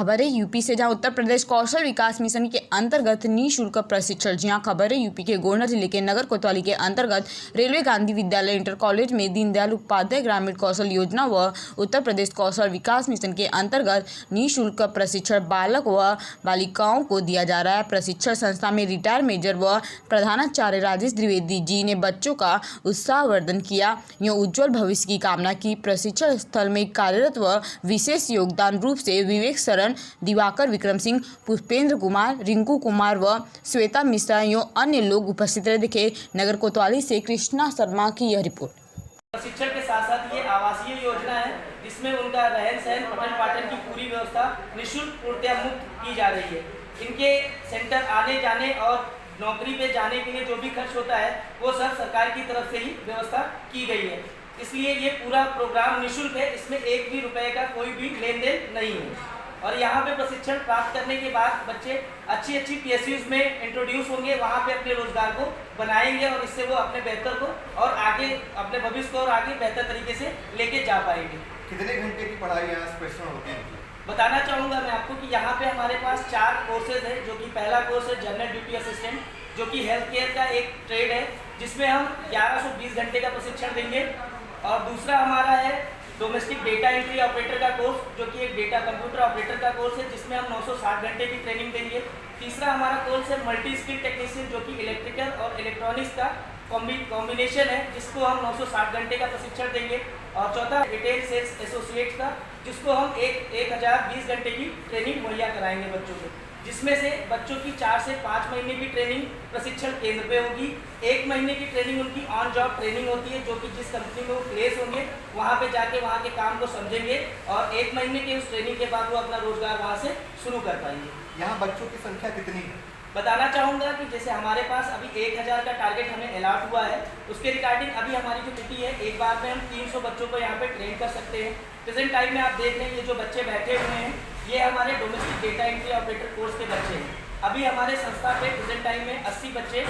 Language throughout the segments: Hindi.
खबर है यूपी से, जहां उत्तर प्रदेश कौशल विकास मिशन के अंतर्गत निःशुल्क प्रशिक्षण। जी हां, खबर है यूपी के गोंडा जिले के नगर कोतवाली के अंतर्गत रेलवे गांधी विद्यालय इंटर कॉलेज में दीनदयाल उपाध्याय ग्रामीण कौशल योजना व उत्तर प्रदेश कौशल विकास मिशन के अंतर्गत निःशुल्क प्रशिक्षण बालक व बालिकाओं को दिया जा रहा है। प्रशिक्षण संस्था में रिटायर मेजर व प्रधानाचार्य राजेश द्विवेदी जी ने बच्चों का उत्साहवर्धन किया, यह उज्जवल भविष्य की कामना की। प्रशिक्षण स्थल में कार्यरत व विशेष योगदान रूप से विवेक शरण, दिवाकर, विक्रम सिंह, पुष्पेंद्र कुमार, रिंकू कुमार व श्वेता मिश्रा एवं अन्य लोग उपस्थित रहे। देखे नगर कोतवाली से कृष्णा शर्मा की यह रिपोर्ट। प्रशिक्षण के साथ साथ ये आवासीय योजना है जिसमें उनका रहन सहन, पठन पाठन की पूरी व्यवस्था निःशुल्क पूर्णतया मुक्त की जा रही है। इनके सेंटर आने जाने और नौकरी पे जाने के लिए जो भी खर्च होता है वो सब सरकार की तरफ से ही व्यवस्था की गई है, इसलिए ये पूरा प्रोग्राम निःशुल्क है। इसमें एक भी रुपए का कोई भी लेन देन नहीं है। और यहाँ पे प्रशिक्षण प्राप्त करने के बाद बच्चे अच्छी PSUs में इंट्रोड्यूस होंगे, वहाँ पे अपने रोजगार को बनाएंगे और इससे वो अपने बेहतर को और आगे अपने भविष्य को और आगे बेहतर तरीके से लेके जा पाएंगे। कितने घंटे की पढ़ाई यहाँ प्रशिक्षण होती है? बताना चाहूँगा मैं आपको कि यहाँ पे हमारे पास 4 कोर्सेज है, जो कि पहला कोर्स है जनरल ड्यूटी असिस्टेंट, जो कि हेल्थ केयर का एक ट्रेड है, जिसमें हम 1120 घंटे का प्रशिक्षण देंगे। और दूसरा हमारा है डोमेस्टिक डेटा एंट्री ऑपरेटर का कोर्स, जो कि एक डेटा कंप्यूटर ऑपरेटर का कोर्स है, जिसमें हम 960 घंटे की ट्रेनिंग देंगे। तीसरा हमारा कोर्स है मल्टी स्किल टेक्नीशियन, जो कि इलेक्ट्रिकल और इलेक्ट्रॉनिक्स का कॉम्बिनेशन है, जिसको हम 960 घंटे का प्रशिक्षण देंगे। और चौथा रिटेल सेल्स एसोसिएट का, जिसको हम 1020 घंटे की ट्रेनिंग मुहैया कराएंगे बच्चों को, जिसमें से बच्चों की 4 से 5 महीने की ट्रेनिंग प्रशिक्षण केंद्र पे होगी। 1 महीने की ट्रेनिंग उनकी ऑन जॉब ट्रेनिंग होती है, जो कि जिस कंपनी में वो प्लेस होंगे वहाँ पे जाके वहाँ के काम को समझेंगे और 1 महीने के उस ट्रेनिंग के बाद वो अपना रोजगार वहाँ से शुरू कर पाएंगे। यहाँ बच्चों की संख्या कितनी है? बताना चाहूँगा कि जैसे हमारे पास अभी 1000 का टारगेट हमें अलॉट हुआ है, उसके रिगार्डिंग अभी हमारी जो तिथि है, एक बार में हम 300 बच्चों को यहाँ पे ट्रेन कर सकते हैं। प्रेजेंट टाइम में आप देख रहे हैं ये जो बच्चे बैठे हुए हैं, ये हमारे domestic data entry operator course के बच्चे हैं। अभी हमारे संस्था पे प्रेजेंट टाइम में 80 बच्चे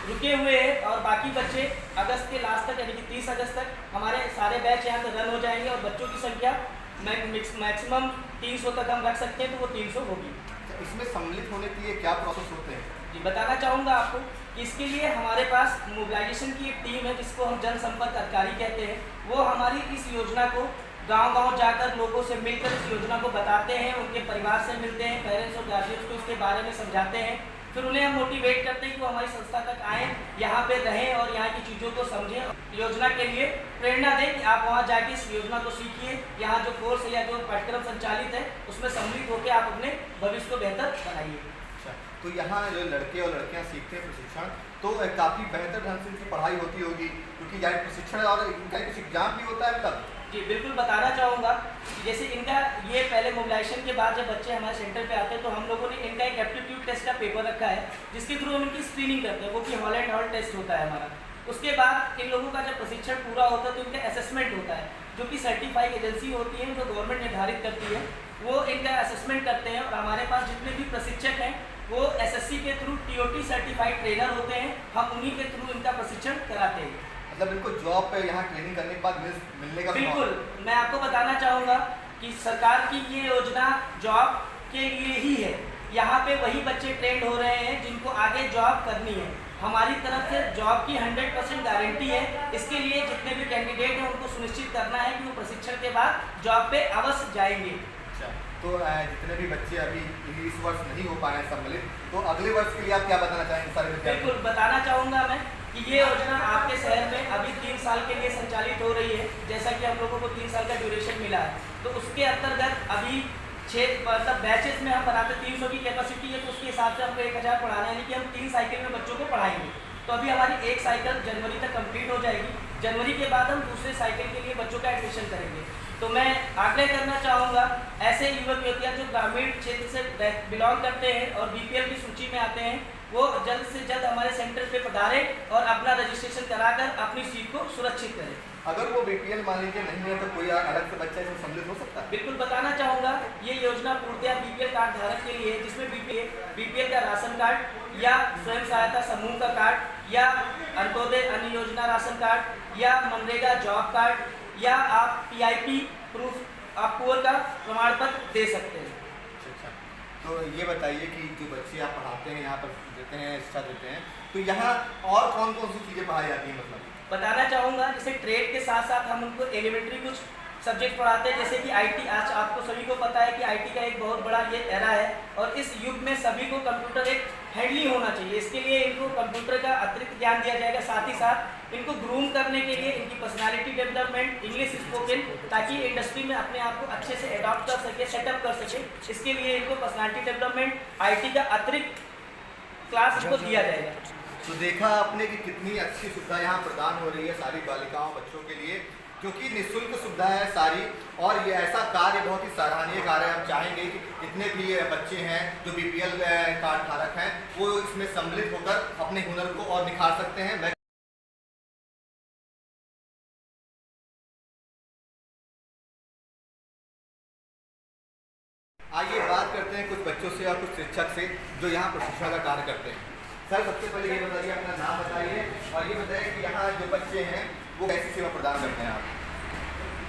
रुके हुए हैं और बाकी बच्चे अगस्त के लास्ट तक यानी कि 30 अगस्त तक हमारे सारे बैच यहाँ पे रन हो जाएंगे और बच्चों की संख्या मैक्सिमम 300 तक हम रख सकते हैं, तो वो 300 होगी। इसमें सम्मिलित होने के लिए क्या प्रोसेस होते हैं? जी, बताना चाहूँगा आपको कि इसके लिए हमारे पास मोबिलाइजेशन की एक टीम है, जिसको हम जनसंपर्क अधिकारी कहते हैं। वो हमारी इस योजना को गांव-गांव जाकर लोगों से मिलकर इस योजना को बताते हैं, उनके परिवार से मिलते हैं, पेरेंट्स और गार्जियंस को इसके बारे में समझाते हैं। फिर उन्हें हम मोटिवेट करते हैं कि वो हमारी संस्था तक आएँ, यहाँ पे रहें और यहाँ की चीज़ों को समझें, योजना के लिए प्रेरणा दें कि आप वहाँ जाके इस योजना को सीखिए। यहाँ जो कोर्स है या जो पाठ्यक्रम संचालित है उसमें सम्मिलित होकर आप अपने भविष्य को बेहतर बनाइए। अच्छा, तो यहाँ जो लड़के और लड़कियाँ सीखते हैं प्रशिक्षण, तो काफ़ी बेहतर ढंग से इनकी पढ़ाई होती होगी, क्योंकि यहाँ प्रशिक्षण और इनका कुछ एग्जाम भी होता है मतलब? जी बिल्कुल, बताना चाहूँगा कि जैसे इनका ये पहले मोबिलाइजेशन के बाद जब बच्चे हमारे सेंटर पे आते हैं तो हम लोगों ने इनका एक एप्टीट्यूड टेस्ट का पेपर रखा है, जिसके थ्रू हम इनकी स्क्रीनिंग करते हैं, वो कि हॉल एंड हॉल टेस्ट होता है हमारा। उसके बाद इन लोगों का जब प्रशिक्षण पूरा होता है तो इनका असेसमेंट होता है, जो कि सर्टिफाइड एजेंसी होती है जो गवर्नमेंट निर्धारित करती है, वो इनका असेसमेंट करते हैं। और हमारे पास जितने भी प्रशिक्षक हैं वो SSC के थ्रू TOT सर्टिफाइड ट्रेनर होते हैं, हम उन्हीं के थ्रू इनका प्रशिक्षण कराते हैं। मतलब इनको जॉब पे यहाँ ट्रेनिंग करने के बाद मिलने का? बिल्कुल, मैं आपको बताना चाहूँगा कि सरकार की ये योजना जॉब के लिए ही है। यहाँ पे वही बच्चे ट्रेंड हो रहे हैं जिनको आगे जॉब करनी है। हमारी तरफ से जॉब की 100% गारंटी है। इसके लिए जितने भी कैंडिडेट हैं उनको सुनिश्चित करना है कि वो प्रशिक्षण के बाद जॉब पे अवश्य जाएंगे। अच्छा, तो जितने भी बच्चे अभी इस वर्ष नहीं हो पाए हैं सम्मिलित, तो अगले वर्ष के लिए आप क्या बताना चाहेंगे सारे विद्यार्थी? बिल्कुल, बताना चाहूँगा मैं कि ये योजना आपके शहर में अभी 3 साल के लिए संचालित हो रही है। जैसा कि हम लोगों को 3 साल का ड्यूरेशन मिला है, तो उसके अंतर्गत अभी 6 मतलब बैचेस में हम बनाते 300 की कैपेसिटी है, तो उसके हिसाब से हमको 1000 पढ़ाना है, यानी कि हम 3 साइकिल में बच्चों को पढ़ाएंगे। तो अभी हमारी एक साइकिल जनवरी तक कंप्लीट हो जाएगी। जनवरी के बाद हम दूसरे साइकिल के लिए बच्चों का एडमिशन करेंगे। तो मैं आग्रह करना चाहूँगा ऐसे युवक युवतियाँ जो ग्रामीण क्षेत्र से बिलोंग करते हैं और BPL की सूची में आते हैं, वो जल्द से जल्द हमारे सेंटर पे पधारें और अपना रजिस्ट्रेशन कराकर अपनी सीट को सुरक्षित करें। अगर वो BPL मान लीजिए नहीं है तो कोई अलग से बच्चा इसमें सम्मिलित हो सकता है? बिल्कुल, बताना चाहूँगा ये योजना पूर्णतया BPL कार्ड धारक के लिए है, जिसमें BPL का राशन कार्ड या स्वयं सहायता समूह का कार्ड या अंत्योदय अन्न योजना राशन कार्ड या मनरेगा जॉब कार्ड या आप PIP प्रूफ आप पुअर का प्रमाण पत्र दे सकते हैं। अच्छा, तो ये बताइए कि जो बच्चे आप पढ़ाते हैं यहाँ पर देते हैं, शिक्षा देते हैं, तो यहाँ और कौन कौन सी चीज़ें पढ़ाई जाती हैं? मतलब बताना चाहूँगा, जैसे ट्रेड के साथ साथ हम उनको एलिमेंट्री कुछ सब्जेक्ट पढ़ाते हैं, जैसे कि आईटी। आज आपको सभी को पता है कि आईटी का एक बहुत बड़ा ये एरा है और इस युग में सभी को कंप्यूटर एक हैंडली होना चाहिए। इसके लिए इनको कंप्यूटर का अतिरिक्त ज्ञान दिया जाएगा, साथ ही साथ इनको ग्रूम करने के लिए इनकी पर्सनालिटी डेवलपमेंट, इंग्लिश स्पोकन, ताकि इंडस्ट्री में अपने आप को अच्छे से अडॉप्ट कर सके, सेटअप कर सके। इसके लिए इनको पर्सनालिटी डेवलपमेंट, आईटी का अतिरिक्त क्लास इनको दिया जाएगा। तो देखा आपने कि कितनी अच्छी सुविधा यहाँ प्रदान हो रही है सारी बालिकाओं बच्चों के लिए, क्योंकि निःशुल्क सुविधा है सारी। और ये ऐसा कार्य बहुत ही सराहनीय कार्य है। हम चाहेंगे कि जितने भी बच्चे हैं जो BPL कार्ड धारक हैं वो इसमें सम्मिलित होकर अपने हुनर को और निखार सकते हैं। मैं आइए बात करते हैं कुछ बच्चों से और कुछ शिक्षक से जो यहाँ प्रशिक्षण का कार्य करते हैं। सर, सबसे पहले ये बताइए, अपना नाम बताइए और ये बताइए कि यहाँ जो बच्चे हैं वो कैसी सेवा प्रदान करते हैं आप?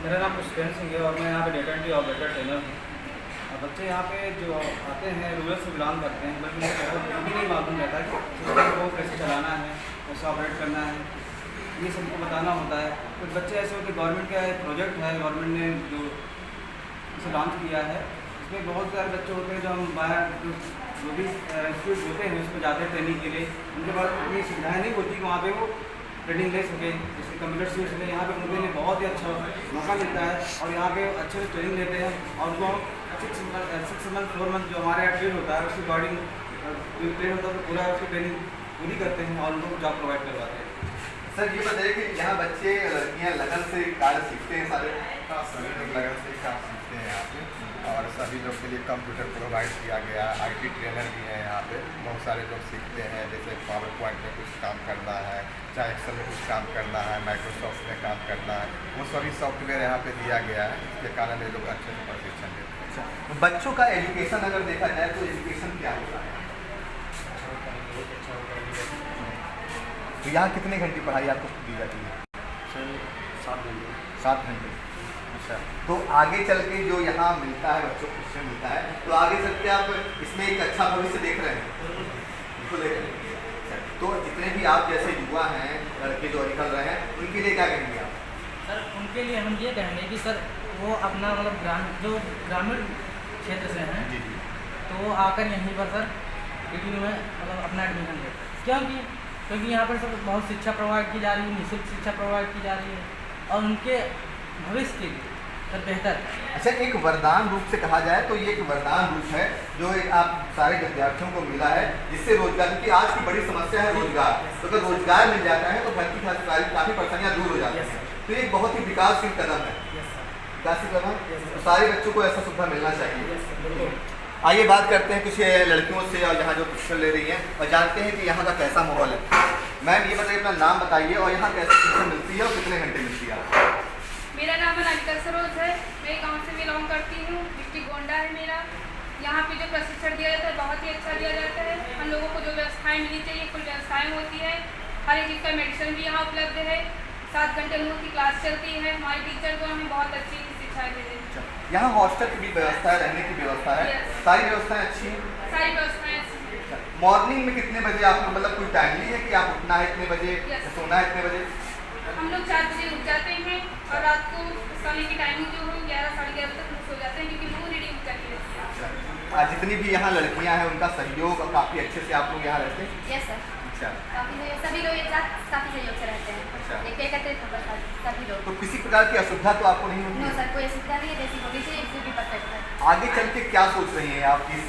मेरा नाम पुष्पेंद्र सिंह है और मैं यहाँ पे डेटा एंट्री ऑपरेटर ट्रेनर हूँ। और बच्चे यहाँ पे जो आते हैं रूरल से बिलोंग करते हैं, बल्कि मुझे बहुत भी नहीं मालूम रहता कि सिस्टम को कैसे चलाना है, कैसे ऑपरेट करना है, ये सबको बताना होता है। कुछ बच्चे ऐसे होते, गवर्नमेंट का एक प्रोजेक्ट है, गवर्नमेंट ने जो इसे लॉन्च किया है, इसमें बहुत सारे बच्चे होते हैं जो हम बाहर जो भी इंस्टीट्यूट होते हैं उसमें जाते हैं ट्रेनिंग के लिए। उनके पास इतनी सुविधाएँ नहीं होती कि वहाँ पे वो ट्रेनिंग ले सके, जैसे कंप्यूटर सीख सके। यहाँ पे उनके लिए बहुत ही अच्छा मौका मिलता है और यहाँ पे अच्छे से ट्रेनिंग लेते हैं और उनको 6 मंथ 4 मंथ जो हमारे यहाँ ट्रेन होता है उसके अकॉर्डिंग जो ट्रेन होता है तो पूरा उसकी ट्रेनिंग पूरी करते हैं और उनको जॉब प्रोवाइड करवाते हैं। सर, ये बताइए कि यहाँ बच्चे लड़कियाँ लगन से कार्य सीखते हैं सारे? सभी लोग लगन से काम सीखते हैं यहाँ पे और सभी लोग के लिए कंप्यूटर प्रोवाइड किया गया। IT ट्रेनर भी हैं यहाँ पे, बहुत सारे लोग सीखते हैं, जैसे पावर पॉइंट में कुछ काम करना है, चाहे एक्सेल में कुछ काम करना है, माइक्रोसॉफ्ट में काम करना है, वो सभी सॉफ्टवेयर यहाँ पे दिया गया है। इसके कारण ये लोग अच्छे से प्रशिक्षण देते हैं। अच्छा, तो बच्चों का एजुकेशन अगर देखा जाए तो एजुकेशन क्या होता है? तो यहाँ कितने घंटे पढ़ाई आपको दी जाती है? 7 घंटे। अच्छा, तो आगे चल के जो यहाँ मिलता है बच्चों को शिक्षण मिलता है, तो आगे चल के आप इसमें एक अच्छा भविष्य देख रहे हैं? बिल्कुल देख रहे हैं। तो जितने भी आप जैसे युवा हैं, लड़के जो निकल रहे हैं, उनके लिए क्या कहेंगे आप? सर, उनके लिए हम ये कहेंगे कि सर वो अपना मतलब जो ग्रामीण क्षेत्र से हैं जी जी, तो वो आकर यहीं पर सर PTU में मतलब अपना एडमिशन लें। क्योंकि यहाँ पर सर बहुत शिक्षा प्रोवाइड की जा रही है, निःशुल्क शिक्षा प्रोवाइड की जा रही है और उनके भविष्य के लिए सर बेहतर। अच्छा, एक वरदान रूप से कहा जाए तो ये एक वरदान रूप है जो एक आप सारे विद्यार्थियों को मिला है, जिससे रोजगार, क्योंकि आज की बड़ी समस्या है रोजगार, तो अगर रोजगार मिल जाता है तो घर की काफ़ी परेशानियाँ दूर हो जाती हैं। तो ये एक बहुत ही विकासशील कदम है। विकासशील कदम, तो सारे बच्चों को ऐसा सुविधा मिलना चाहिए। आइए बात करते हैं कुछ लड़कियों से और यहाँ जो प्रशिक्षण ले रही हैं और जानते हैं कि यहाँ का कैसा माहौल है। मैम, ये बताइए, अपना नाम बताइए और यहाँ कैसे शिक्षा मिलती है और कितने घंटे मिलती है? मेरा नाम अनामिका सरोज है, मैं गांव से बिलोंग करती हूँ, डिस्ट्रिक्ट गोंडा है मेरा। यहाँ पे जो प्रशिक्षण दिया जाता है बहुत ही अच्छा दिया जाता है। हम लोगों को जो व्यवस्थाएं मिलनी चाहिए कुल व्यवस्थाएं होती है। हर एक चीज़ का मेडिसिन भी यहाँ उपलब्ध है। 7 घंटे हम लोगों की क्लास चलती है। हमारे टीचर को हमें बहुत अच्छी शिक्षा दे रहे हैं। यहाँ हॉस्टल की भी व्यवस्था है, रहने की व्यवस्था है, सारी व्यवस्थाएं अच्छी हैं? सारी व्यवस्थाएं अच्छी हैं। मॉर्निंग में कितने बजे आपको, मतलब कोई टाइमली है कि आप उठना है इतने बजे, सोना है इतने बजे? हम लोग 4 बजे उठ जाते हैं और रात को सोने की टाइमिंग जो है 11 साढ़े 11 तक हम सो जाते हैं, क्योंकि वो रीडिंग करनी रहती है। जितनी भी यहाँ लड़कियाँ हैं उनका सहयोग काफ़ी अच्छे से आप लोग यहाँ रहते हैं? यस सर, अच्छा, काफ़ी सभी लोग एक साथ काफ़ी सहयोग से रहते हैं। अच्छा, एकत्रित होकर सभी लोग। तो किसी प्रकार की असुविधा तो आपको नहीं होती? नो सर, कोई असुविधा नहीं है, जैसी होनी चाहिए इससे भी परफेक्ट है। आगे चल के क्या सोच रही हैं आप इस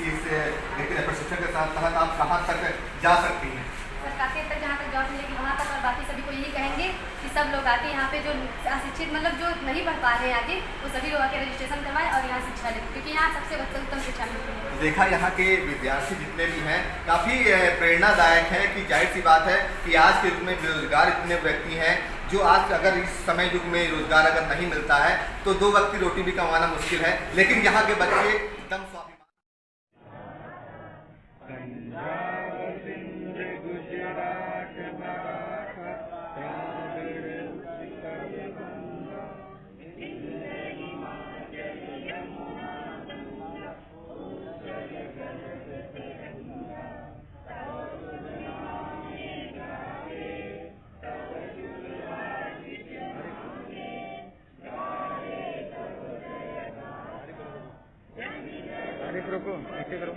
प्रशिक्षण के तहत आप कहाँ तक जा सकती हैं? सर, काफ़ी हद तक जहाँ तक जॉब मिलेगी वहाँ तक, और बाकी सभी को यही कहेंगे कि सब लोग आके यहाँ पे जो अशिक्षित मतलब जो नहीं पढ़ पा रहे हैं आगे, वो सभी लोग आके रजिस्ट्रेशन करवाएं और यहाँ शिक्षा लें, क्योंकि यहाँ सबसे उत्तम शिक्षा मिलती है। देखा यहाँ के विद्यार्थी जितने भी हैं काफ़ी प्रेरणादायक हैं कि जाहिर सी बात है कि आज के युग में बेरोजगार इतने व्यक्ति हैं जो आज अगर इस समय युग में रोजगार अगर नहीं मिलता है तो 2 वक्त की रोटी भी कमाना मुश्किल है, लेकिन यहाँ के बच्चे एकदम स्वाभिमान रोको नीचे करो।